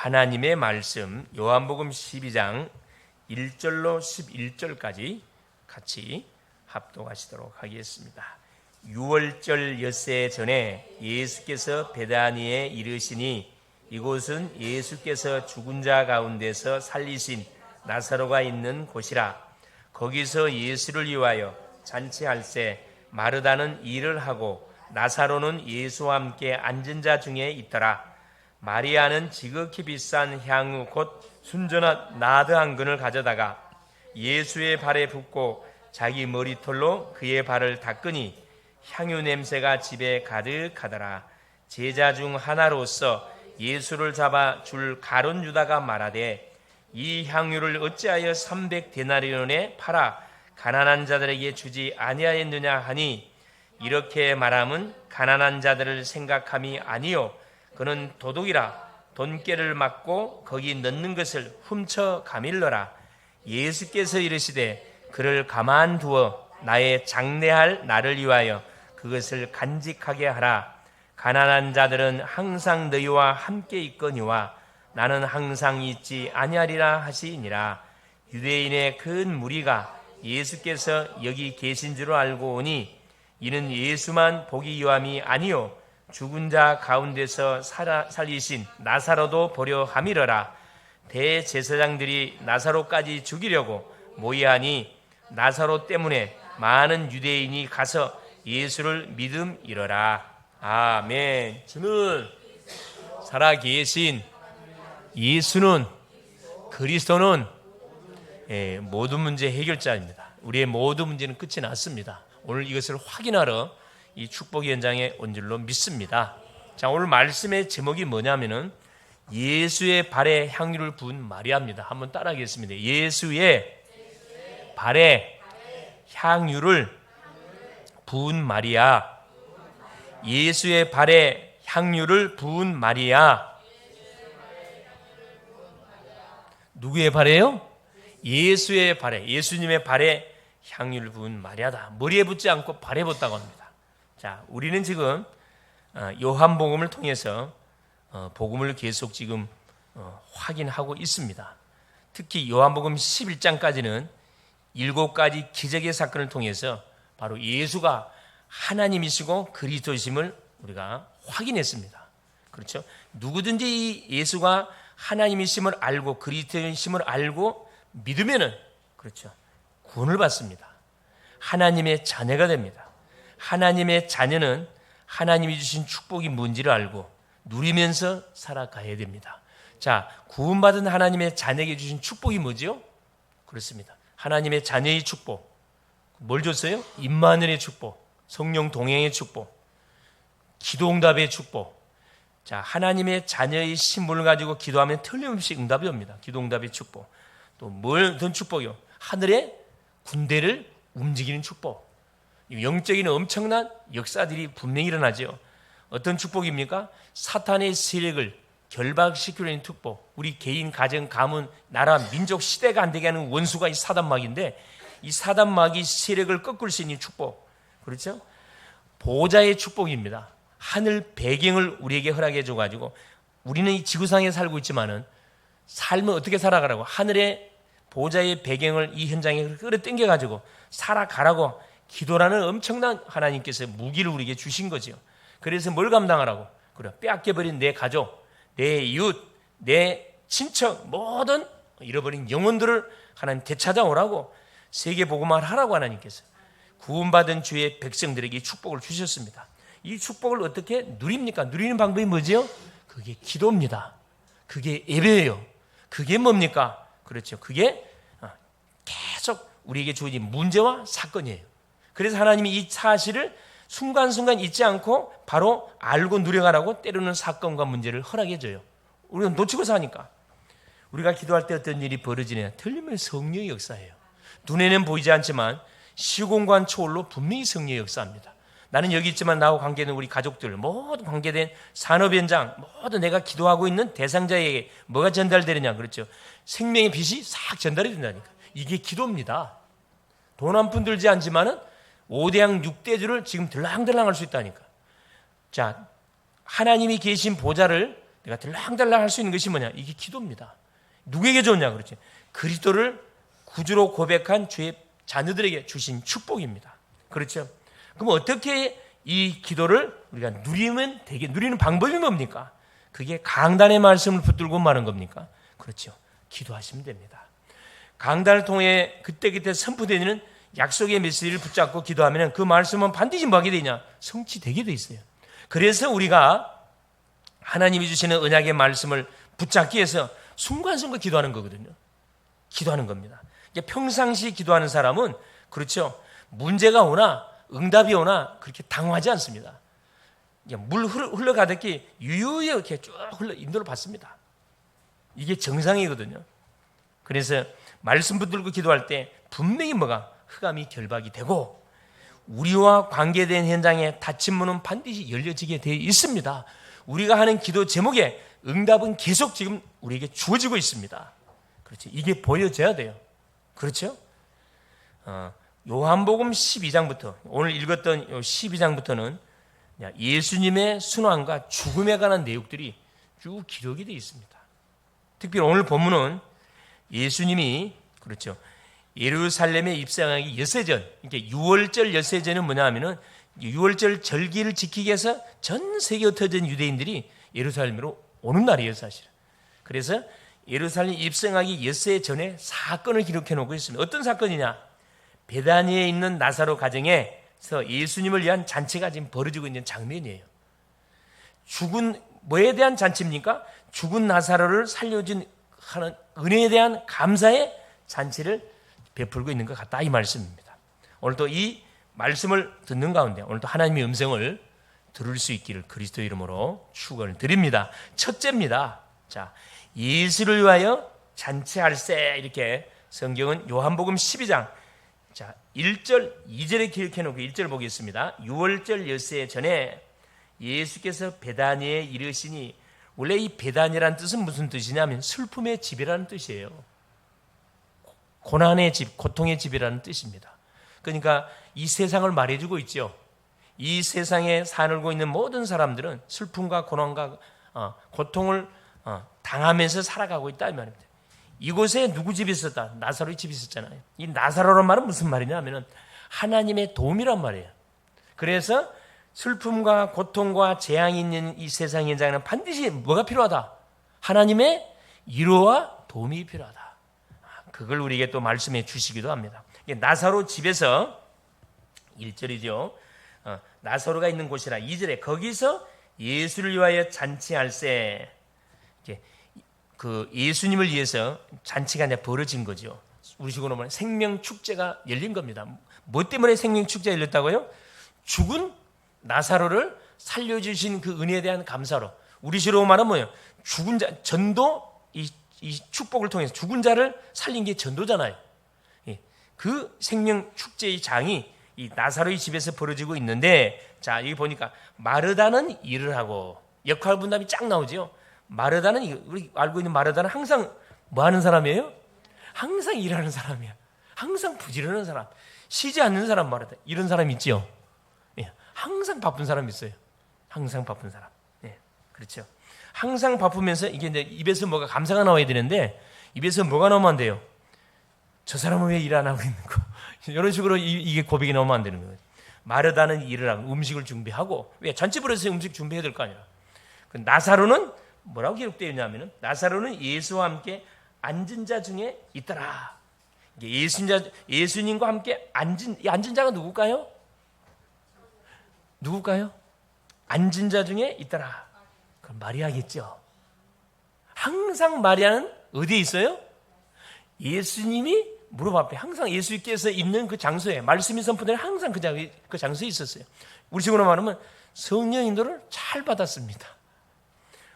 하나님의 말씀 요한복음 12장 1절로 11절까지 같이 합독하시도록 하겠습니다. 6월절 엿새 전에 예수께서 베다니에 이르시니 이곳은 예수께서 죽은 자 가운데서 살리신 나사로가 있는 곳이라. 거기서 예수를 위하여 잔치할새 마르다는 일을 하고 나사로는 예수와 함께 앉은 자 중에 있더라. 마리아는 지극히 비싼 향유 곧 순전한 나드 한 근을 가져다가 예수의 발에 붓고 자기 머리털로 그의 발을 닦으니 향유 냄새가 집에 가득하더라. 제자 중 하나로서 예수를 잡아 줄 가룟 유다가 말하되 이 향유를 어찌하여 300데나리온에 팔아 가난한 자들에게 주지 아니하였느냐 하니 이렇게 말함은 가난한 자들을 생각함이 아니요 그는 도둑이라 돈깨를 맞고 거기 넣는 것을 훔쳐 가밀러라. 예수께서 이르시되 그를 가만두어 나의 장례할 나를 위하여 그것을 간직하게 하라. 가난한 자들은 항상 너희와 함께 있거니와 나는 항상 있지 아니하리라 하시니라. 유대인의 큰 무리가 예수께서 여기 계신 줄 알고 오니 이는 예수만 보기 위함이 아니요 죽은 자 가운데서 살리신 나사로도 보려 함이러라. 대제사장들이 나사로까지 죽이려고 모의하니 나사로 때문에 많은 유대인이 가서 예수를 믿음이러라. 아멘. 주는 살아계신 예수는 그리스도는 모든 문제 해결자입니다. 우리의 모든 문제는 끝이 났습니다. 오늘 이것을 확인하러 이 축복 현장에 온 줄로 믿습니다. 자, 오늘 말씀의 제목이 뭐냐면은 예수의 발에 향유를 부은 마리아입니다. 한번 따라하겠습니다. 예수의 발에 향유를 부은 마리아. 예수의 발에 향유를 부은 마리아. 누구의 발에요? 예수의 발에, 예수님의 발에 향유를 부은 마리아다. 머리에 붓지 않고 발에 붓다고 합니다. 자, 우리는 지금 요한복음을 통해서 복음을 계속 지금 확인하고 있습니다. 특히 요한복음 11장까지는 7가지 기적의 사건을 통해서 바로 예수가 하나님이시고 그리스도이심을 우리가 확인했습니다. 그렇죠? 누구든지 이 예수가 하나님이심을 알고 그리스도이심을 알고 믿으면은 그렇죠. 구원을 받습니다. 하나님의 자녀가 됩니다. 하나님의 자녀는 하나님이 주신 축복이 뭔지를 알고 누리면서 살아가야 됩니다. 자, 구원받은 하나님의 자녀에게 주신 축복이 뭐죠? 그렇습니다. 하나님의 자녀의 축복. 뭘 줬어요? 임마누엘의 축복, 성령 동행의 축복, 기도응답의 축복. 자, 하나님의 자녀의 신분을 가지고 기도하면 틀림없이 응답이 옵니다. 기도응답의 축복. 또 뭘 어떤 축복이요? 하늘의 군대를 움직이는 축복. 영적인 엄청난 역사들이 분명히 일어나죠. 어떤 축복입니까? 사탄의 세력을 결박시키려는 축복. 우리 개인, 가정, 가문, 나라, 민족, 시대가 안 되게 하는 원수가 이 사단마귀인데 이 사단마귀 세력을 꺾을 수 있는 축복. 그렇죠? 보호자의 축복입니다. 하늘 배경을 우리에게 허락해 줘가지고 우리는 이 지구상에 살고 있지만은 삶을 어떻게 살아가라고 하늘의 보호자의 배경을 이 현장에 끌어당겨가지고 살아가라고 기도라는 엄청난 하나님께서 무기를 우리에게 주신 거죠. 그래서 뭘 감당하라고? 그래, 빼앗겨버린 내 가족, 내 이웃, 내 친척, 모든 잃어버린 영혼들을 하나님 되찾아오라고 세계 복음화를 하라고 하나님께서 구원받은 주의 백성들에게 축복을 주셨습니다. 이 축복을 어떻게 누립니까? 누리는 방법이 뭐죠? 그게 기도입니다. 그게 예배예요. 그게 뭡니까? 그렇죠. 그게 계속 우리에게 주어진 문제와 사건이에요. 그래서 하나님이 이 사실을 순간순간 잊지 않고 바로 알고 누려가라고 때로는 사건과 문제를 허락해 줘요. 우리가 놓치고 사니까. 우리가 기도할 때 어떤 일이 벌어지냐? 틀림없이 성령의 역사예요. 눈에는 보이지 않지만 시공간 초월로 분명히 성령의 역사입니다. 나는 여기 있지만 나하고 관계된 우리 가족들, 모두 관계된 산업 현장, 모두 내가 기도하고 있는 대상자에게 뭐가 전달되느냐? 그렇죠. 생명의 빛이 싹 전달이 된다니까. 이게 기도입니다. 돈 한 푼 들지 않지만은 5대양 6대주를 지금 들랑들랑 할 수 있다니까. 자, 하나님이 계신 보좌를 내가 들락달락 할 수 있는 것이 뭐냐? 이게 기도입니다. 누구에게 좋냐? 그렇지. 그리스도를 구주로 고백한 주의 자녀들에게 주신 축복입니다. 그렇죠? 그럼 어떻게 이 기도를 우리가 누리면 되게, 누리는 방법이 뭡니까? 그게 강단의 말씀을 붙들고 마는 겁니까? 그렇죠. 기도하시면 됩니다. 강단을 통해 그때그때 선포되는 약속의 메시지를 붙잡고 기도하면 그 말씀은 반드시 뭐하게 되냐? 성취되게 돼 있어요. 그래서 우리가 하나님이 주시는 언약의 말씀을 붙잡기 위해서 순간순간 기도하는 거거든요. 기도하는 겁니다. 평상시 기도하는 사람은 그렇죠. 문제가 오나 응답이 오나 그렇게 당황하지 않습니다. 물 흘러가듯이 유유히 이렇게 쭉 인도를 받습니다. 이게 정상이거든요. 그래서 말씀 붙들고 기도할 때 분명히 뭐가 흑암이 결박이 되고 우리와 관계된 현장에 닫힌 문은 반드시 열려지게 되어 있습니다. 우리가 하는 기도 제목에 응답은 계속 지금 우리에게 주어지고 있습니다. 그렇죠. 이게 보여져야 돼요. 그렇죠? 요한복음 12장부터 오늘 읽었던 12장부터는 예수님의 순환과 죽음에 관한 내용들이 쭉 기록이 되어 있습니다. 특별히 오늘 본문은 예수님이 그렇죠. 예루살렘에 입성하기 엿새 전, 이게 유월절 엿새전은 뭐냐 하면은 유월절 절기를 지키기 위해서 전 세계에 흩어진 유대인들이 예루살렘으로 오는 날이에요, 사실은. 그래서 예루살렘 입성하기 엿새 전에 사건을 기록해 놓고 있습니다. 어떤 사건이냐? 베다니에 있는 나사로 가정에서 예수님을 위한 잔치가 지금 벌어지고 있는 장면이에요. 죽은 뭐에 대한 잔치입니까? 죽은 나사로를 살려준 하는 은혜에 대한 감사의 잔치를 베풀고 있는 것 같다, 이 말씀입니다. 오늘도 이 말씀을 듣는 가운데 오늘도 하나님의 음성을 들을 수 있기를 그리스도 이름으로 축원을 드립니다. 첫째입니다. 자, 예수를 위하여 잔치할세, 이렇게 성경은 요한복음 12장 자 1절 2절에 기록해 놓고 1절 보겠습니다. 6월절 엿새 전에 예수께서 베다니에 이르시니, 원래 이 베다니라는 뜻은 무슨 뜻이냐면 슬픔의 집이라는 뜻이에요. 고난의 집, 고통의 집이라는 뜻입니다. 그러니까 이 세상을 말해주고 있죠. 이 세상에 살고 있는 모든 사람들은 슬픔과 고난과 고통을 당하면서 살아가고 있다, 이 말입니다. 이곳에 누구 집이 있었다? 나사로의 집이 있었잖아요. 이 나사로란 말은 무슨 말이냐 하면 하나님의 도움이란 말이에요. 그래서 슬픔과 고통과 재앙이 있는 이 세상 현장에는 반드시 뭐가 필요하다? 하나님의 위로와 도움이 필요하다. 그걸 우리에게 또 말씀해 주시기도 합니다. 나사로 집에서 1절이죠. 나사로가 있는 곳이라 2절에 거기서 예수를 위하여 잔치할세. 그 예수님을 위해서 잔치가 이제 벌어진 거죠. 우리식으로 말하면 생명 축제가 열린 겁니다. 뭐 때문에 생명 축제가 열렸다고요? 죽은 나사로를 살려주신 그 은혜에 대한 감사로. 우리식으로 말하면 뭐예요? 죽은 자, 전도, 이 축복을 통해서 죽은 자를 살린 게 전도잖아요. 그 생명 축제의 장이 이 나사로의 집에서 벌어지고 있는데, 자, 여기 보니까 마르다는 일을 하고, 역할 분담이 쫙 나오죠. 마르다는, 우리 알고 있는 마르다는 항상 뭐 하는 사람이에요? 항상 일하는 사람이야. 항상 부지런한 사람. 쉬지 않는 사람 마르다. 이런 사람 있죠? 예, 항상 바쁜 사람 있어요. 항상 바쁜 사람. 예, 그렇죠. 항상 바쁘면서 이게 이제 입에서 뭐가 감사가 나와야 되는데, 입에서 뭐가 나오면 안 돼요? 저 사람은 왜 일 안 하고 있는 거? 이런 식으로 이게 고백이 나오면 안 되는 거예요. 마르다는 일을 하고 음식을 준비하고, 왜? 잔치 벌어서 음식 준비해야 될 거 아니야. 나사로는 뭐라고 기록되어 있냐면은, 나사로는 예수와 함께 앉은 자 중에 있더라. 예수님과 함께 이 앉은 자가 누굴까요? 누굴까요? 앉은 자 중에 있더라. 그럼 마리아겠죠. 항상 마리아는 어디에 있어요? 예수님이 무릎 앞에, 항상 예수께서 있는 그 장소에, 말씀이 선포되는 항상 그 장소에 있었어요. 우리 식으로 말하면 성령 인도를 잘 받았습니다.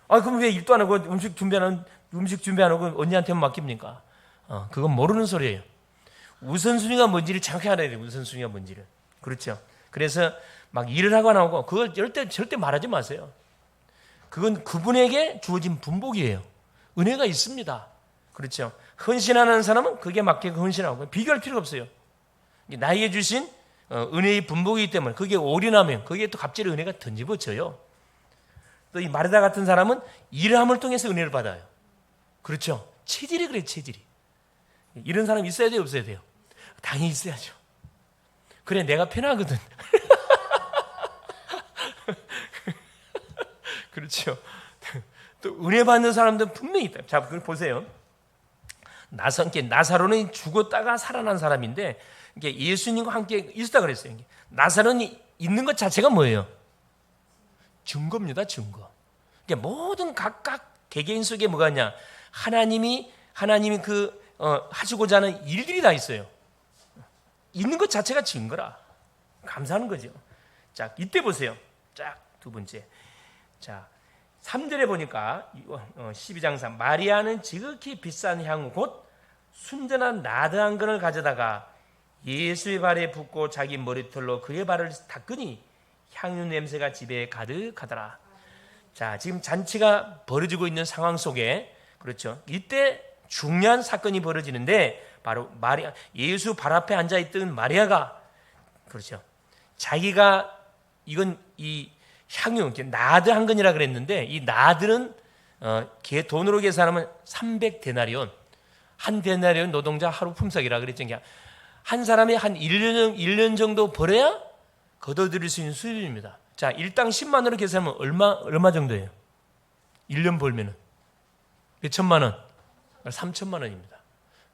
그럼 왜 일도 안 하고 음식 준비 안 하고 언니한테만 맡깁니까? 그건 모르는 소리예요. 우선순위가 뭔지를 정확히 알아야 돼요. 우선순위가 뭔지를. 그렇죠. 그래서 막 일을 하고 나오고 그걸 절대 말하지 마세요. 그건 그분에게 주어진 분복이에요. 은혜가 있습니다. 그렇죠. 헌신하는 사람은 그게 맞게 헌신하고 비교할 필요가 없어요. 나에게 주신 은혜의 분복이기 때문에 그게 올인하면 거기에 또 갑자기 은혜가 던집어져요. 또 이 마르다 같은 사람은 일함을 통해서 은혜를 받아요. 그렇죠? 체질이 그래, 체질이. 이런 사람 있어야 돼요, 없어야 돼요? 당연히 있어야죠. 그래, 내가 편하거든. 그렇죠. 또 은혜 받는 사람들은 분명히 있다. 자, 그걸 보세요. 나사로는 죽었다가 살아난 사람인데 이게 예수님과 함께 있었다 그랬어요. 나사로는 있는 것 자체가 뭐예요? 증거입니다, 증거. 그러니까 모든 각각 개개인 속에 뭐가 있냐? 하나님이 하시고자 하는 일들이 다 있어요. 있는 것 자체가 증거라. 감사하는 거죠. 자, 이때 보세요. 쫙 두 번째. 자, 3절에 보니까 12장 3 마리아는 지극히 비싼 향후 곧 순전한 나드한 건을 가져다가 예수의 발에 붓고 자기 머리털로 그의 발을 닦으니 향유 냄새가 집에 가득하더라. 자, 지금 잔치가 벌어지고 있는 상황 속에 그렇죠. 이때 중요한 사건이 벌어지는데 바로 예수 발 앞에 앉아 있던 마리아가 그렇죠. 자기가 이건 이 향유 나드 한 건이라 그랬는데 이 나드는 돈으로 계산하면 300데나리온 한 데나리온 노동자 하루 품삯이라 그랬죠. 한 사람이 한 1년 정도 벌어야 거둬들일 수 있는 수준입니다. 자, 일당 10만 원으로 계산하면 얼마 정도예요? 1년 벌면은 몇 천만 원? 3천만 원입니다.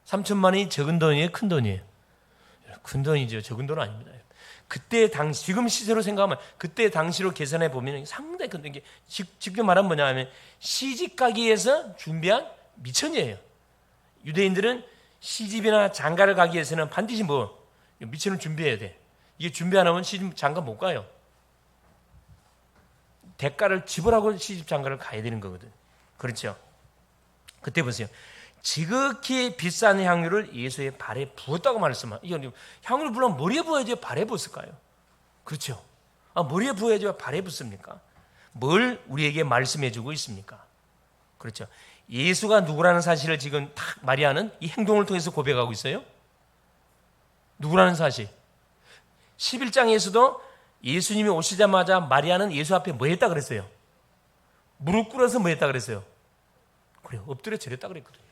3천만 원이 적은 돈이에요, 큰 돈이에요? 큰 돈이죠. 적은 돈은 아닙니다. 그때 당시 지금 시세로 생각하면 그때 당시로 계산해 보면 상당히 큰 게 직접 말하면 뭐냐면 시집 가기위해서 준비한 미천이에요. 유대인들은 시집이나 장가를 가기 위해서는 반드시 미천을 준비해야 돼. 이게 준비 안 하면 시집 장가 못 가요. 대가를 지불하고 시집 장가를 가야 되는 거거든. 그렇죠? 그때 보세요. 지극히 비싼 향유를 예수의 발에 부었다고 말씀합니다. 이건 향유를 물론 머리에 부어야지 발에 부었을까요? 그렇죠? 머리에 부어야지 발에 붙습니까? 뭘 우리에게 말씀해주고 있습니까? 그렇죠? 예수가 누구라는 사실을 지금 딱 마리아는 이 행동을 통해서 고백하고 있어요. 누구라는 사실. 11장에서도 예수님이 오시자마자 마리아는 예수 앞에 뭐 했다 그랬어요? 무릎 꿇어서 뭐 했다 그랬어요? 그래요. 엎드려 절했다 그랬거든요.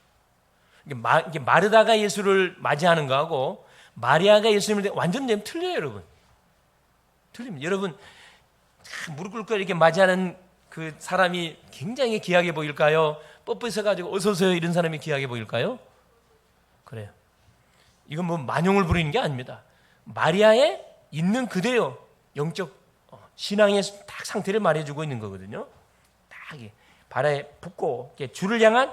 이게 마르다가 예수를 맞이하는 거하고 마리아가 예수님을 완전 틀려요, 여러분. 틀립니다. 여러분, 무릎 꿇고 이렇게 맞이하는 그 사람이 굉장히 귀하게 보일까요? 뻣뻣해가지고 어서오세요 이런 사람이 귀하게 보일까요? 그래요. 이건 만용을 부리는 게 아닙니다. 마리아의 있는 그대로 영적 신앙의 딱 상태를 말해주고 있는 거거든요. 딱 발에 붓고 주를 향한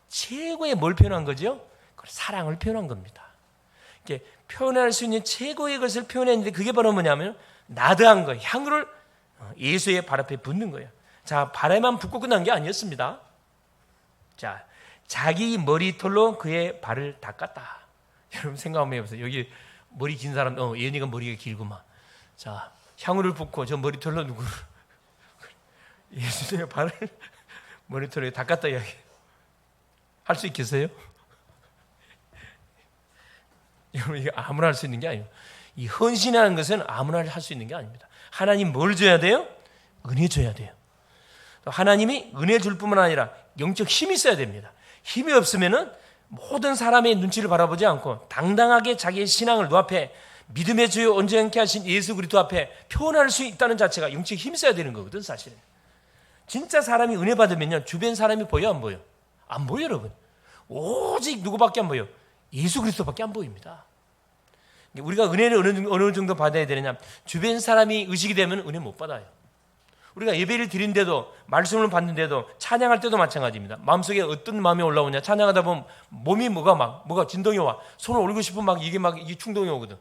최고의 뭘 표현한 거죠? 사랑을 표현한 겁니다. 이렇게 표현할 수 있는 최고의 것을 표현했는데 그게 바로 뭐냐면 나드한 거예요. 향유를 예수의 발 앞에 붓는 거예요. 자, 발에만 붓고 끝난 게 아니었습니다. 자, 자기 머리털로 그의 발을 닦았다. 여러분 생각 한번 해보세요. 여기 머리 긴 사람, 예은이가 머리가 길구만. 자, 향유를 붓고 저 머리털로 누구를 예수님의 발을 머리털에 닦았다 이야기. 할 수 있겠어요? 여러분 이게 아무나 할 수 있는 게 아니에요. 이 헌신이라는 것은 아무나 할 수 있는 게 아닙니다. 하나님 뭘 줘야 돼요? 은혜 줘야 돼요. 하나님이 은혜 줄 뿐만 아니라 영적 힘이 있어야 됩니다. 힘이 없으면은 모든 사람의 눈치를 바라보지 않고 당당하게 자기의 신앙을 눈앞에 믿음의 주요 온전케 하신 예수 그리스도 앞에 표현할 수 있다는 자체가 영적 힘이 있어야 되는 거거든, 사실은. 진짜 사람이 은혜 받으면요, 주변 사람이 보여, 안 보여? 안 보여, 여러분. 오직 누구밖에 안 보여? 예수 그리스도밖에 안 보입니다. 우리가 은혜를 어느 정도 받아야 되느냐? 주변 사람이 의식이 되면 은혜 못 받아요. 우리가 예배를 드린데도 말씀을 받는데도 찬양할 때도 마찬가지입니다. 마음속에 어떤 마음이 올라오냐? 찬양하다 보면 몸이 뭐가 진동이 와. 손을 올리고 싶으면 이게 충동이 오거든.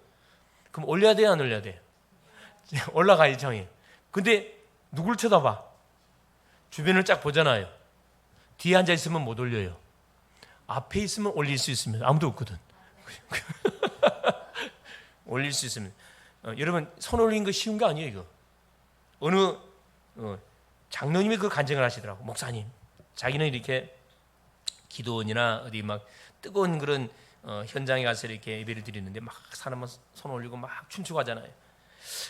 그럼 올려야 돼요, 안 올려야 돼? 올라가야지, 정이. 근데 누굴 쳐다봐? 주변을 쫙 보잖아요. 뒤에 앉아 있으면 못 올려요. 앞에 있으면 올릴 수 있습니다. 아무도 없거든. 올릴 수 있습니다. 여러분, 손 올리는 거 쉬운 거 아니에요, 이거. 어느 장로님이 그 간증을 하시더라고. 목사님, 자기는 이렇게 기도원이나 어디 막 뜨거운 그런 현장에 가서 이렇게 예배를 드리는데 막 사람은 손 올리고 막 춤추고 하잖아요.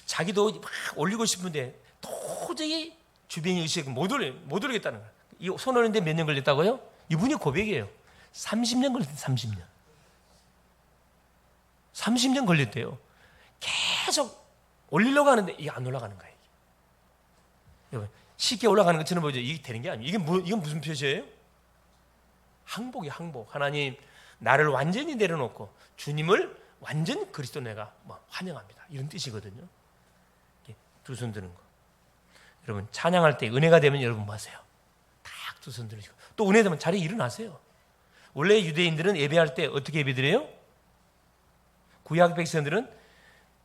자기도 막 올리고 싶은데 도저히 주변이 의식 못 올리겠다는 거예요. 이 손 올리는데 몇 년 걸렸다고요? 이분이 고백이에요. 30년 걸렸대요. 30년. 30년 걸렸대요. 계속 올리려고 하는데 이게 안 올라가는 거예요. 여러분, 쉽게 올라가는 것처럼 보이죠? 이게 되는 게 아니에요. 이건 무슨 표시예요? 항복이에요. 항복. 하나님 나를 완전히 내려놓고 주님을 완전 그리스도 내가 환영합니다. 이런 뜻이거든요. 두 손 드는 거. 여러분 찬양할 때 은혜가 되면 여러분 뭐 하세요? 딱 두 손 들으시고 또 은혜 되면 자리에 일어나세요. 원래 유대인들은 예배할 때 어떻게 예배드려요? 구약 백성들은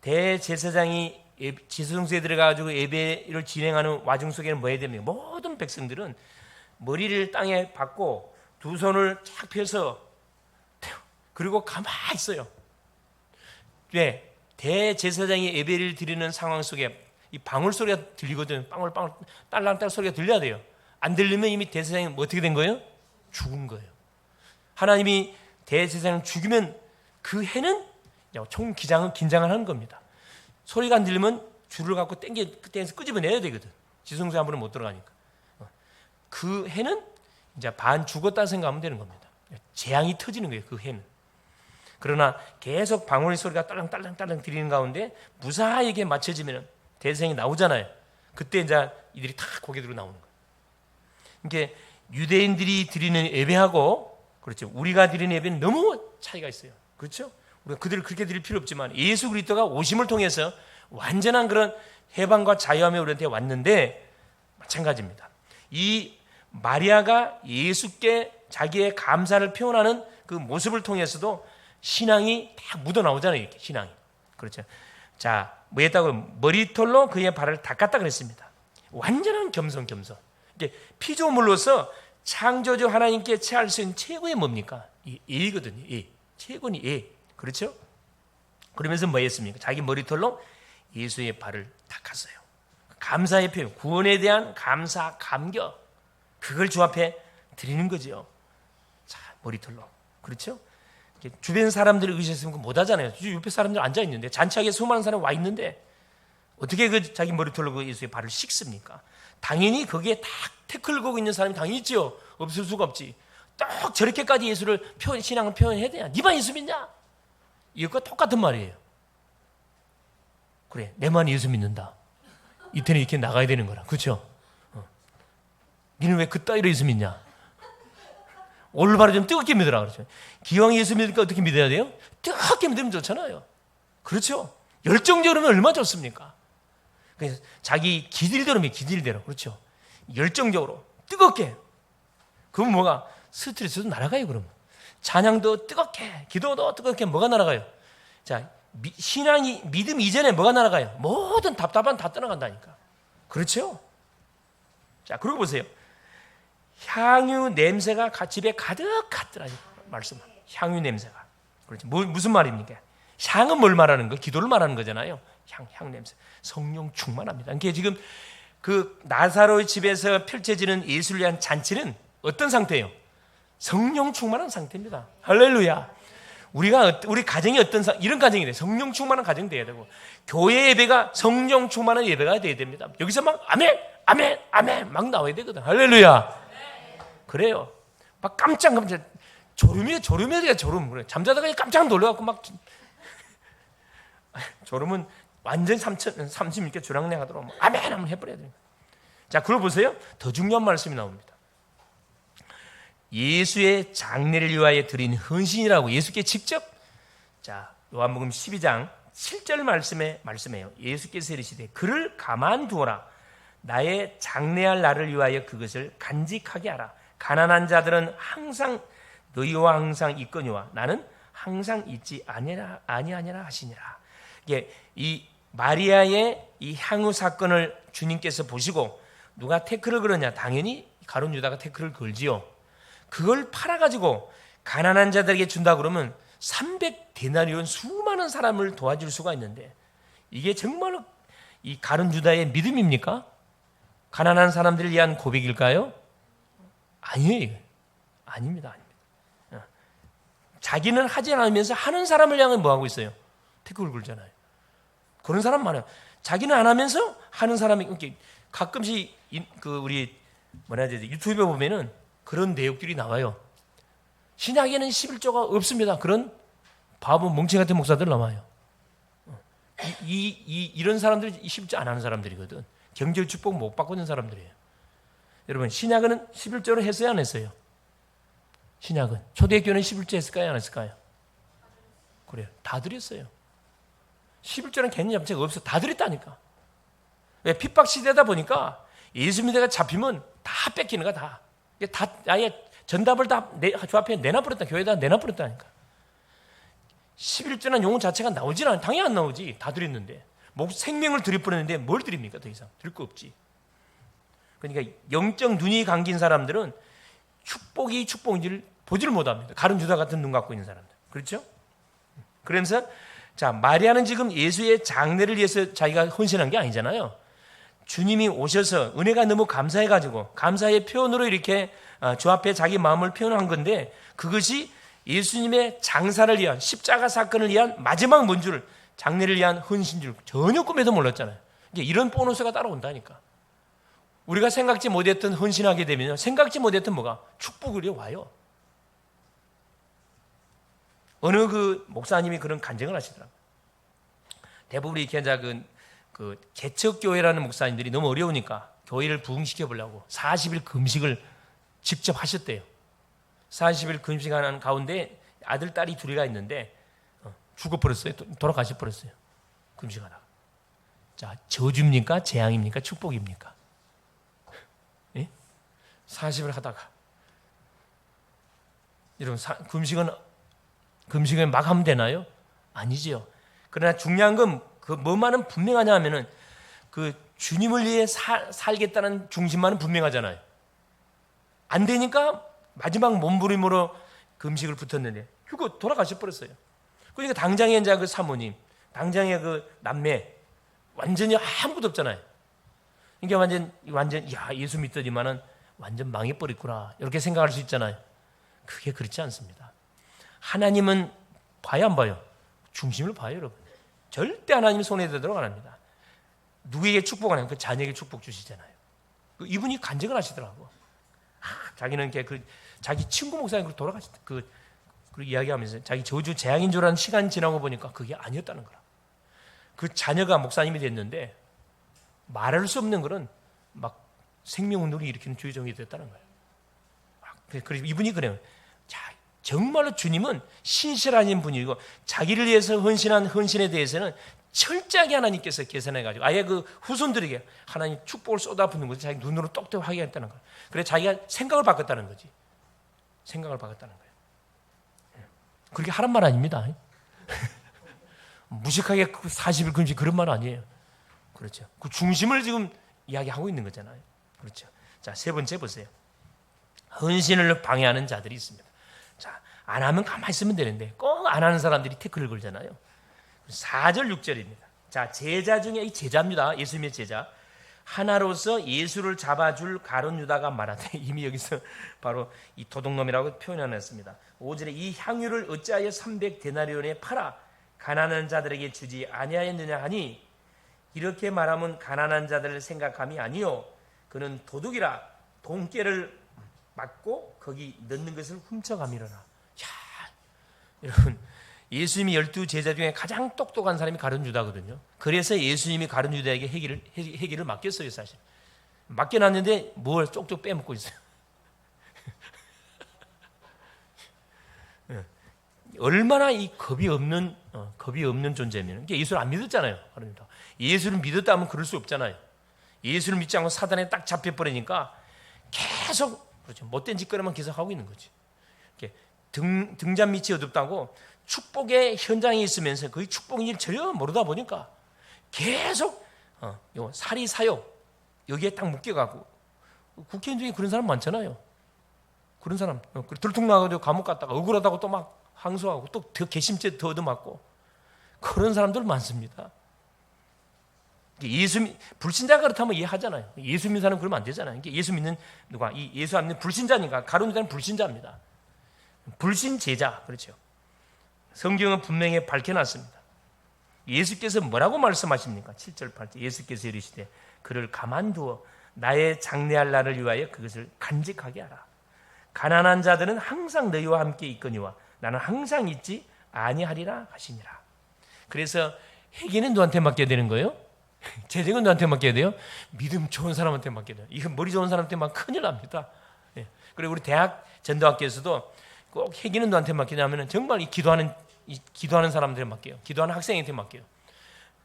대제사장이 지성소에 들어가가지고 예배를 진행하는 와중 속에는 뭐 해야 됩니까? 모든 백성들은 머리를 땅에 박고 두 손을 쫙 펴서 그리고 가만히 있어요. 왜? 대제사장이 예배를 드리는 상황 속에 이 방울 소리가 들리거든요. 방울 딸랑딸 소리가 들려야 돼요. 안 들리면 이미 대제사장이 어떻게 된 거예요? 죽은 거예요. 하나님이 대제사장을 죽이면 그 해는 총 긴장을 하는 겁니다. 소리가 안 들리면 줄을 갖고 그때에서 끄집어내야 되거든. 지성소에 한 번은 못 들어가니까. 그 해는 이제 반 죽었다 생각하면 되는 겁니다. 재앙이 터지는 거예요. 그 해는. 그러나 계속 방울 소리가 딸랑딸랑 들리는 가운데 무사하게 맞춰지면 대생이 나오잖아요. 그때 이제 이들이 다 고개 들고 나오는 거예요. 이게 유대인들이 드리는 예배하고 그렇죠. 우리가 드리는 예배는 너무 차이가 있어요. 그렇죠? 우리가 그들을 그렇게 드릴 필요 없지만 예수 그리스도가 오심을 통해서 완전한 그런 해방과 자유함이 우리한테 왔는데 마찬가지입니다. 이 마리아가 예수께 자기의 감사를 표현하는 그 모습을 통해서도 신앙이 딱 묻어나오잖아요. 이렇게 신앙이. 그렇죠. 자, 뭐 했다고? 머리털로 그의 발을 닦았다 그랬습니다. 완전한 겸손. 이게 피조물로서 창조주 하나님께 취할 수 있는 최고의 뭡니까? 예거든요. 예. 최고는 예. 그렇죠? 그러면서 뭐 했습니까? 자기 머리털로 예수의 발을 닦았어요. 감사의 표현, 구원에 대한 감사, 감격. 그걸 주 앞에 드리는 거죠. 자, 머리털로. 그렇죠? 주변 사람들을 의지했으면 못 하잖아요. 옆에 사람들 앉아 있는데 잔치하게 수많은 사람이 와 있는데 어떻게 그 자기 머리털로 그 예수의 발을 씻습니까? 당연히 거기에 딱 태클 거고 있는 사람이 당연히 있죠. 없을 수가 없지. 딱 저렇게까지 예수를 신앙을 표현해야 되냐? 네만 예수 믿냐? 이것과 똑같은 말이에요. 그래, 내만 예수 믿는다. 이때는 이렇게 나가야 되는 거라. 그렇죠? 니는 왜 그따위로 예수 믿냐? 올바로 좀 뜨겁게 믿으라 그러죠. 기왕 예수 믿으니까 어떻게 믿어야 돼요? 뜨겁게 믿으면 좋잖아요. 그렇죠? 열정적으로 하면 얼마나 좋습니까? 그래서 자기 기질대로 믿, 기질대로. 그렇죠? 열정적으로 뜨겁게. 그러면 뭐가? 스트레스도 날아가요. 그러면 찬양도 뜨겁게, 기도도 뜨겁게. 뭐가 날아가요? 자, 신앙이 믿음 이전에 뭐가 날아가요? 모든 답답한 다 떠나간다니까. 그렇죠? 자, 그러고 보세요. 향유 냄새가 집에 가득하더라고요. 말씀. 향유 냄새가. 그렇죠. 무슨 말입니까? 향은 뭘 말하는 거? 기도를 말하는 거잖아요. 향 냄새. 성령 충만합니다. 그러니까 지금 그 나사로의 집에서 펼쳐지는 예수를 위한 잔치는 어떤 상태예요? 성령 충만한 상태입니다. 할렐루야. 우리 가정이 이런 가정이 돼요. 성령 충만한 가정이 돼야 되고, 교회 예배가 성령 충만한 예배가 돼야 됩니다. 여기서 막 아멘 막 나와야 되거든. 할렐루야. 그래요. 막 깜짝 졸음이야 졸음. 그래. 잠자다가 깜짝 놀라갖고 막 졸음은 완전 36개 주랑내가도록 아멘 한번 해버려야 돼요. 자, 그걸 보세요. 더 중요한 말씀이 나옵니다. 예수의 장례를 위하여 드린 헌신이라고 예수께 직접, 자, 요한복음 12장 7절 말씀해요. 예수께서 이르시되 그를 가만두어라. 나의 장례할 날을 위하여 그것을 간직하게 하라. 가난한 자들은 항상 너희와 항상 있거니와 나는 항상 있지 아니하니라 하시니라. 이게 이 마리아의 이 향유 사건을 주님께서 보시고 누가 태클을 걸었냐? 당연히 가룟 유다가 태클을 걸지요. 그걸 팔아가지고 가난한 자들에게 준다 그러면 300데나리온 수많은 사람을 도와줄 수가 있는데 이게 정말로 이 가룟 유다의 믿음입니까? 가난한 사람들을 위한 고백일까요? 아니에요. 아닙니다. 자기는 하지 않으면서 하는 사람을 향해 뭐하고 있어요? 태클을 걸잖아요. 그런 사람 많아요. 자기는 안 하면서 하는 사람이, 가끔씩 우리 뭐라 해야 되지? 유튜브에 보면은 그런 내용들이 나와요. 신약에는 11조가 없습니다. 그런 바보 멍청 같은 목사들 나와요. 이런 사람들이 11조 안 하는 사람들이거든. 경제 축복 못 받고 있는 사람들이에요. 여러분, 신약은 11조를 했어요, 안 했어요? 신약은 초대교회는 11조 했을까요, 안 했을까요? 그래요. 다 드렸어요. 11조는 개념 자체가 없어. 다 드렸다니까. 왜? 핍박 시대다 보니까 예수 믿다가 잡히면 다 뺏기는 거야, 다. 다 아예 전답을 다 주 앞에 내놔버렸다. 교회에다 내놔버렸다니까. 11조라는 용어 자체가 나오질 않아. 당연히 안 나오지. 다 드렸는데. 생명을 드려버렸는데 뭘 드립니까? 더 이상 드릴 거 없지. 그러니까 영적 눈이 감긴 사람들은 축복이 축복인지를 보지를 못합니다. 가룟 유다 같은 눈 갖고 있는 사람들. 그렇죠? 그러면서 자, 마리아는 지금 예수의 장례를 위해서 자기가 헌신한 게 아니잖아요. 주님이 오셔서 은혜가 너무 감사해가지고 감사의 표현으로 이렇게 주 앞에 자기 마음을 표현한 건데, 그것이 예수님의 장사를 위한, 십자가 사건을 위한 마지막 문주를, 장례를 위한 헌신 줄 전혀 꿈에도 몰랐잖아요. 이제 이런 보너스가 따라온다니까. 우리가 생각지 못했던 헌신하게 되면 생각지 못했던 뭐가 축복이 와요. 어느 그 목사님이 그런 간증을 하시더라고요. 대부분 이렇게 이제 그 개척교회라는 목사님들이 너무 어려우니까 교회를 부흥시켜 보려고 40일 금식을 직접 하셨대요. 40일 금식하는 가운데 아들, 딸이 둘이가 있는데 죽어버렸어요. 돌아가셔버렸어요. 금식하다가. 자, 저주입니까? 재앙입니까? 축복입니까? 예? 40을 하다가. 여러분, 금식을 막 하면 되나요? 아니지요. 그러나 중요한 건 그 뭐만은 분명하냐 하면은 그 주님을 위해 살겠다는 중심만은 분명하잖아요. 안 되니까 마지막 몸부림으로 금식을 붙었는데 휴고 돌아가셔버렸어요. 그러니까 당장에 이제 그 사모님, 당장에 그 남매 완전히 아무것도 없잖아요. 이게 완전 야, 예수 믿더니만은 완전 망해버렸구나 이렇게 생각할 수 있잖아요. 그게 그렇지 않습니다. 하나님은 봐야 안 봐요? 중심을 봐요, 여러분. 절대 하나님 손에 대도록 안 합니다. 누구에게 축복 안 하면 그 자녀에게 축복 주시잖아요. 이분이 간증을 하시더라고. 자기는 자기 친구 목사님 돌아가셨다. 그 이야기하면서 자기 저주 재앙인 줄 아는 시간 지나고 보니까 그게 아니었다는 거라. 그 자녀가 목사님이 됐는데 말할 수 없는 그런 막 생명운동을 일으키는 주의종이 됐다는 거예요. 그래서 이분이 그래요. 자, 정말로 주님은 신실하신 분이고 자기를 위해서 헌신한 헌신에 대해서는 철저하게 하나님께서 계산해가지고 아예 그 후손들에게 하나님 축복을 쏟아붓는 것을 자기 눈으로 똑똑하게 했다는 거예요. 그래서 자기가 생각을 바꿨다는 거지. 생각을 바꿨다는 거예요. 그렇게 하란 말 아닙니다. 무식하게 40일 금식 그런 말 아니에요. 그렇죠. 그 중심을 지금 이야기하고 있는 거잖아요. 그렇죠. 자, 세 번째 보세요. 헌신을 방해하는 자들이 있습니다. 자, 안 하면 가만히 있으면 되는데 꼭 안 하는 사람들이 태클을 걸잖아요. 4절 6절입니다. 자, 제자 중에 이 제자입니다. 예수님의 제자. 하나로서 예수를 잡아줄 가룟 유다가 말하되 이미 여기서 바로 이 도둑놈이라고 표현해놨습니다. 5절에 이 향유를 어찌하여 300데나리온에 팔아 가난한 자들에게 주지 아니하였느냐 하니 이렇게 말하면 가난한 자들을 생각함이 아니요 그는 도둑이라 돈깨를 맞고 거기 넣는 것을 훔쳐가미로라. 야, 여러분, 예수님이 12제자 중에 가장 똑똑한 사람이 가룟 유다거든요. 그래서 예수님이 가룟 유다에게 회개를 맡겼어요. 사실 맡겨놨는데 뭘 쪽쪽 빼먹고 있어요. 얼마나 이 겁이 없는 존재면 예수를 안 믿었잖아요. 가룟 유다. 예수를 믿었다면 그럴 수 없잖아요. 예수를 믿지 않고 사단에 딱 잡혀버리니까 계속 그렇죠. 못된 짓거리만 계속 하고 있는 거지. 등잔 밑이 어둡다고 축복의 현장에 있으면서 거의 축복인지 전혀 모르다 보니까 계속 요 사리 사욕 여기에 딱 묶여가고 국회의원 중에 그런 사람 많잖아요. 그런 사람 들통나가지고 감옥 갔다가 억울하다고 또 막 항소하고 또 더 개심죄 더 얻어맞고 그런 사람들 많습니다. 불신자 그렇다면 이해하잖아요. 예수 믿는 사람은 그러면 안 되잖아요. 예수 믿는 누가 이 예수 안 믿는 불신자니까 가룟 유다는 불신자입니다. 불신 제자 그렇죠. 성경은 분명히 밝혀놨습니다. 예수께서 뭐라고 말씀하십니까? 7절 8절 예수께서 이르시되 그를 가만두어 나의 장래할 날을 위하여 그것을 간직하게 하라. 가난한 자들은 항상 너희와 함께 있거니와 나는 항상 있지 아니하리라 하시니라. 그래서 회개는 너한테 맡겨야 되는 거예요. 재정은 너한테 맡겨야 돼요. 믿음 좋은 사람한테 맡겨야 돼요. 이거 머리 좋은 사람한테만 큰일 납니다. 예. 그리고 우리 대학 전도학교에서도 꼭 회개는 너한테 맡기냐면 정말 이 기도하는 사람들에 맡겨요. 기도하는 학생한테 맡겨요.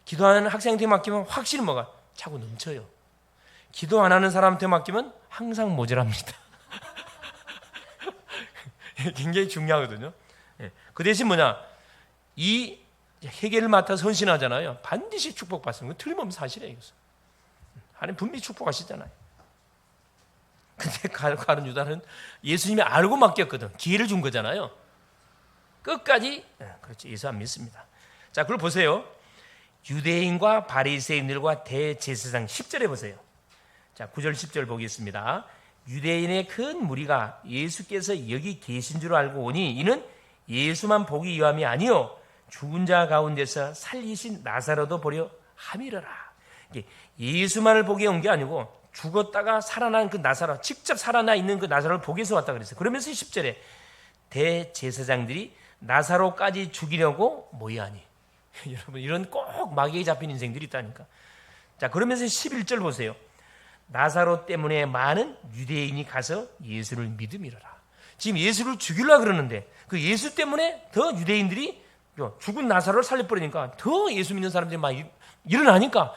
기도하는 학생한테 맡기면 확실히 뭐가 차고 넘쳐요. 기도 안 하는 사람한테 맡기면 항상 모자랍니다. 굉장히 중요하거든요. 예. 그 대신 뭐냐, 이 회개를 맡아서 헌신하잖아요. 반드시 축복받습니다. 그건 틀림없는 사실이에요. 이것은. 하나님 분명히 축복하시잖아요. 근데 가룟 유다는 예수님이 알고 맡겼거든. 기회를 준 거잖아요. 끝까지 그렇죠. 예수 안 믿습니다. 자, 그걸 보세요. 유대인과 바리새인들과 대제사장 10절에 보세요. 자, 9절 10절 보겠습니다. 유대인의 큰 무리가 예수께서 여기 계신 줄 알고 오니 이는 예수만 보기 위함이 아니요 죽은 자 가운데서 살리신 나사로도 보려 함이러라. 예수만을 보기 온 게 아니고 죽었다가 살아난 그 나사로, 직접 살아나 있는 그 나사로를 보기 위해서 왔다 그랬어요. 그러면서 10절에 대제사장들이 나사로까지 죽이려고 모이하니. 여러분, 이런 꼭 마귀에 잡힌 인생들이 있다니까. 자, 그러면서 11절 보세요. 나사로 때문에 많은 유대인이 가서 예수를 믿음이러라. 지금 예수를 죽이려고 그러는데 그 예수 때문에 더 유대인들이 죽은 나사로를 살려버리니까 더 예수 믿는 사람들이 막 일어나니까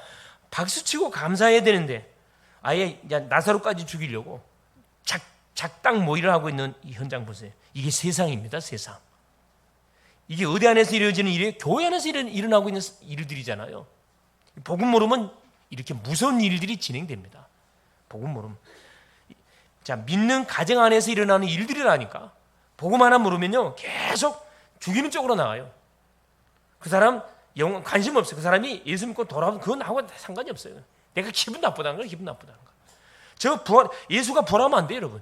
박수치고 감사해야 되는데 아예 나사로까지 죽이려고 작당 모의를 하고 있는 이 현장 보세요. 이게 세상입니다. 세상. 이게 의대 안에서 이루어지는 일이 교회 안에서 일어나고 있는 일들이잖아요. 복음 모르면 이렇게 무서운 일들이 진행됩니다. 복음 모르면. 자, 믿는 가정 안에서 일어나는 일들이라니까. 복음 하나 모르면요 계속 죽이는 쪽으로 나가요. 그 사람 영원 관심 없어요. 그 사람이 예수 믿고 돌아오면 그건 나하고 상관이 없어요. 내가 기분 나쁘다는 거야. 기분 나쁘다는 거. 예수가 부활하면 안 돼요, 여러분.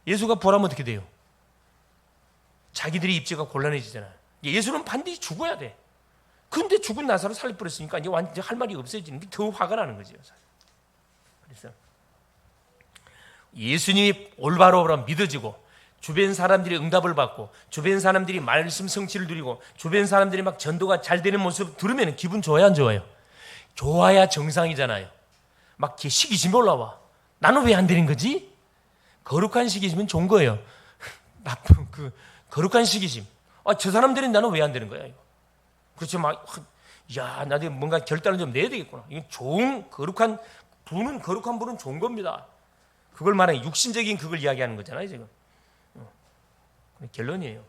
예수가 부활하면 어떻게 돼요? 자기들의 입지가 곤란해지잖아요. 예수는 반드시 죽어야 돼. 근데 죽은 나사로 살려버렸으니까 이제 완전 할 말이 없어지는 게 더 화가 나는 거죠. 그래서 예수님이 올바로 믿어지고 주변 사람들이 응답을 받고 주변 사람들이 말씀 성취를 누리고 주변 사람들이 막 전도가 잘 되는 모습 들으면 기분 좋아요, 안 좋아요? 좋아야 정상이잖아요. 막 시기심이 올라와. 나는 왜 안 되는 거지? 거룩한 시기심은 좋은 거예요. 나쁜 거룩한 시기심. 저 사람들은 나는 왜 안 되는 거야? 이거. 그렇죠. 나도 뭔가 결단을 좀 내야 되겠구나. 이게 좋은 거룩한 분은 좋은 겁니다. 그걸 말하는 육신적인 그걸 이야기하는 거잖아요, 지금. 결론이에요.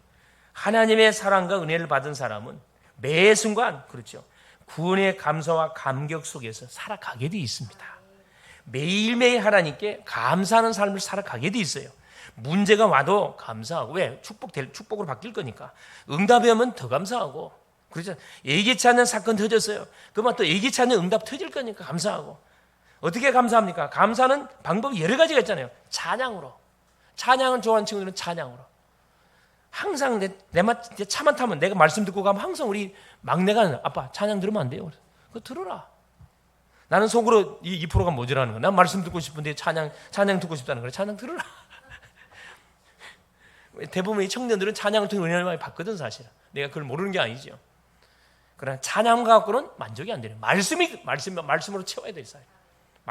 하나님의 사랑과 은혜를 받은 사람은 매 순간 그렇죠. 구원의 감사와 감격 속에서 살아가게 돼 있습니다. 매일매일 하나님께 감사하는 삶을 살아가게 돼 있어요. 문제가 와도 감사하고 왜? 축복으로 바뀔 거니까. 응답이 오면 더 감사하고 그렇죠. 예기치 않는 사건 터졌어요. 그러면 또 예기치 않는 응답 터질 거니까 감사하고. 어떻게 감사합니까? 감사하는 방법이 여러 가지가 있잖아요. 찬양으로. 찬양은 좋아하는 친구들은 찬양으로. 항상 내 차만 타면 내가 말씀 듣고 가면 항상 우리 막내가 아빠 찬양 들으면 안 돼요. 그거 들어라. 나는 속으로 2%가 모자라는 거야. 난 말씀 듣고 싶은데 찬양 듣고 싶다는 거야. 찬양 들어라. 대부분 이 청년들은 찬양을 통해 은혜를 많이 받거든 사실. 내가 그걸 모르는 게 아니죠. 그러나 찬양과 갖고는 만족이 안 되는. 말씀으로 채워야 돼 있어요.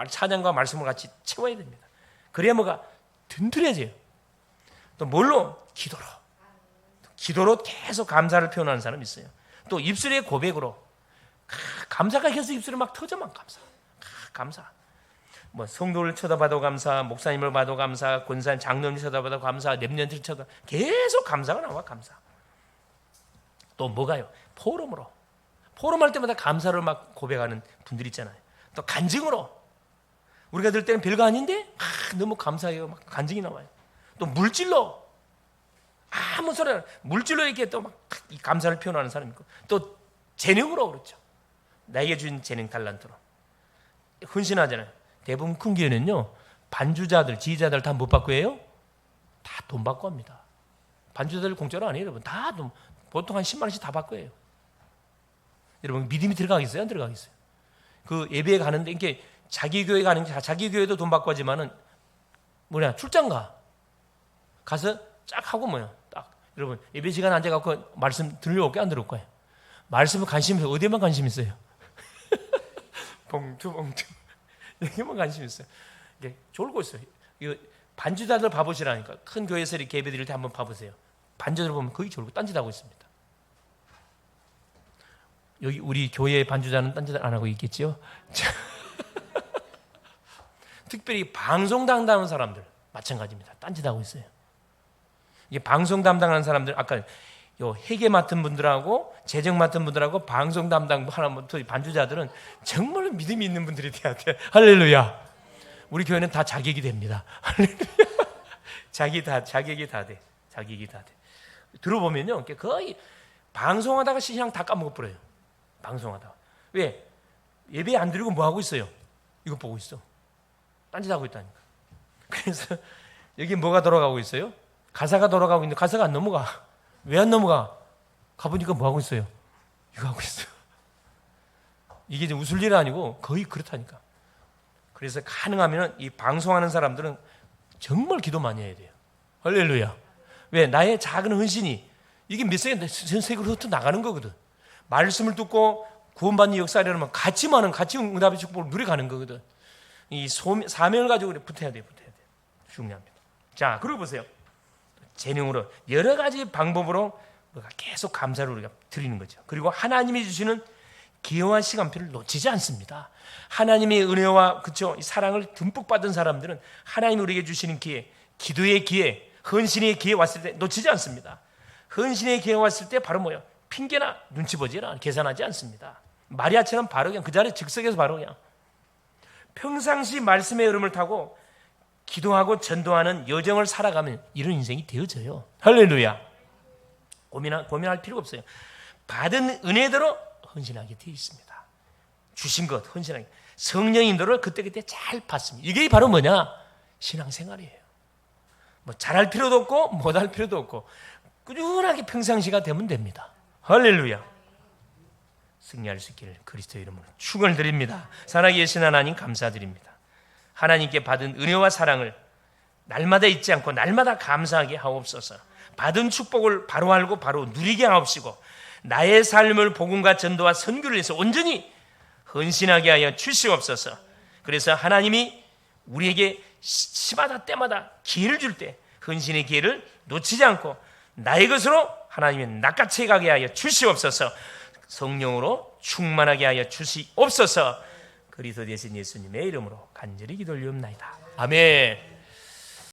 찬양과 말씀을 같이 채워야 됩니다. 그래야 뭐가 든든해져요. 또 뭘로? 기도로 계속 감사를 표현하는 사람이 있어요. 또 입술의 고백으로 감사가 계속 입술에 막 터져만 감사. 뭐 성도를 쳐다봐도 감사, 목사님을 봐도 감사, 권사님 장로님 쳐다봐도 감사, 랩런트를 쳐다 계속 감사가 나와. 감사. 또 뭐가요? 포럼할 때마다 감사를 막 고백하는 분들 있잖아요. 또 간증으로 우리가 들 때는 별거 아닌데 너무 감사해요. 막 간증이 나와요. 또 물질로 아무 소리나 물질로 이렇게 또 막 감사를 표현하는 사람이 있고 또 재능으로 그렇죠. 나에게 준 재능 달란트로 헌신하잖아요. 대부분 큰 교회는요 반주자들, 지휘자들 다 못 받고 해요? 다 돈 받고 합니다. 반주자들 공짜로 아니에요, 여러분. 다 돈, 보통 한 10만 원씩 다 받고 해요. 여러분 믿음이 들어가겠어요, 안 들어가겠어요? 그 예배에 가는데 이렇게 자기 교회 가는 자기 교회도 돈 받고 하지만은 출장 가서 쫙 하고 딱 여러분 예배 시간 앉아갖고 말씀 들려올 게 안 들어올 거예요. 말씀은 관심 있어요. 어디에만 관심 있어요? 봉투 여기만 관심 있어요. 이게 졸고 있어요. 이거 반주자들 봐보시라니까. 큰 교회에서 이렇게 예배 드릴 때 한번 봐보세요. 반주자들 보면 거의 졸고 딴짓하고 있습니다. 여기 우리 교회 반주자는 딴짓 안 하고 있겠지요? 특별히 방송 담당하는 사람들 마찬가지입니다. 딴짓하고 있어요. 이게 방송 담당하는 사람들 아까 요 회계 맡은 분들하고 재정 맡은 분들하고 방송 담당 하나부터 반주자들은 정말 믿음이 있는 분들이 돼야 돼. 할렐루야. 우리 교회는 다 자격이 됩니다. 할렐루야. 자격이 다 돼. 들어보면요, 거의 방송하다가 신앙 다 까먹어 버려요. 방송하다가 왜 예배 안 드리고 뭐 하고 있어요? 이거 보고 있어. 딴짓하고 있다니까. 그래서 여기 뭐가 돌아가고 있어요? 가사가 돌아가고 있는데 가사가 안 넘어가. 왜 안 넘어가? 가보니까 뭐 하고 있어요? 이거 하고 있어요. 이게 이제 웃을 일 아니고 거의 그렇다니까. 그래서 가능하면 이 방송하는 사람들은 정말 기도 많이 해야 돼요. 할렐루야. 왜? 나의 작은 헌신이 이게 몇 세계 전 세계로 흩어 나가는 거거든. 말씀을 듣고 구원받는 역사라면 같이 응답의 축복을 누려가는 거거든. 이 사명을 가지고 붙어야 돼. 중요합니다. 자, 그러고 보세요. 재능으로 여러 가지 방법으로 계속 감사를 우리가 드리는 거죠. 그리고 하나님이 주시는 기여한 시간표를 놓치지 않습니다. 하나님의 은혜와 사랑을 듬뿍 받은 사람들은 하나님이 우리에게 주시는 기회, 기도의 기회, 헌신의 기회 왔을 때 놓치지 않습니다. 헌신의 기회 왔을 때 바로 핑계나 눈치 보지나 계산하지 않습니다. 마리아처럼 바로 그냥 그 자리에 즉석에서 바로 그냥 평상시 말씀의 흐름을 타고 기도하고 전도하는 여정을 살아가면 이런 인생이 되어져요. 할렐루야. 고민할 필요가 없어요. 받은 은혜대로 헌신하게 되어 있습니다. 주신 것 헌신하게. 성령 인도를 그때그때 잘 받습니다. 이게 바로 신앙생활이에요. 잘할 필요도 없고 못할 필요도 없고 꾸준하게 평상시가 되면 됩니다. 할렐루야. 승리할 수 있기를 그리스도의 이름으로 축원을 드립니다. 살아계신 하나님 감사드립니다. 하나님께 받은 은혜와 사랑을 날마다 잊지 않고 날마다 감사하게 하옵소서. 받은 축복을 바로 알고 바로 누리게 하옵시고 나의 삶을 복음과 전도와 선교를 위해서 온전히 헌신하게 하여 주시옵소서. 그래서 하나님이 우리에게 시마다 때마다 기회를 줄 때 헌신의 기회를 놓치지 않고 나의 것으로 하나님이 낚아채 가게 하여 주시옵소서. 성령으로 충만하게 하여 주시옵소서. 그리스도 되신 예수님의 이름으로 간절히 기도 올리옵나이다. 아멘.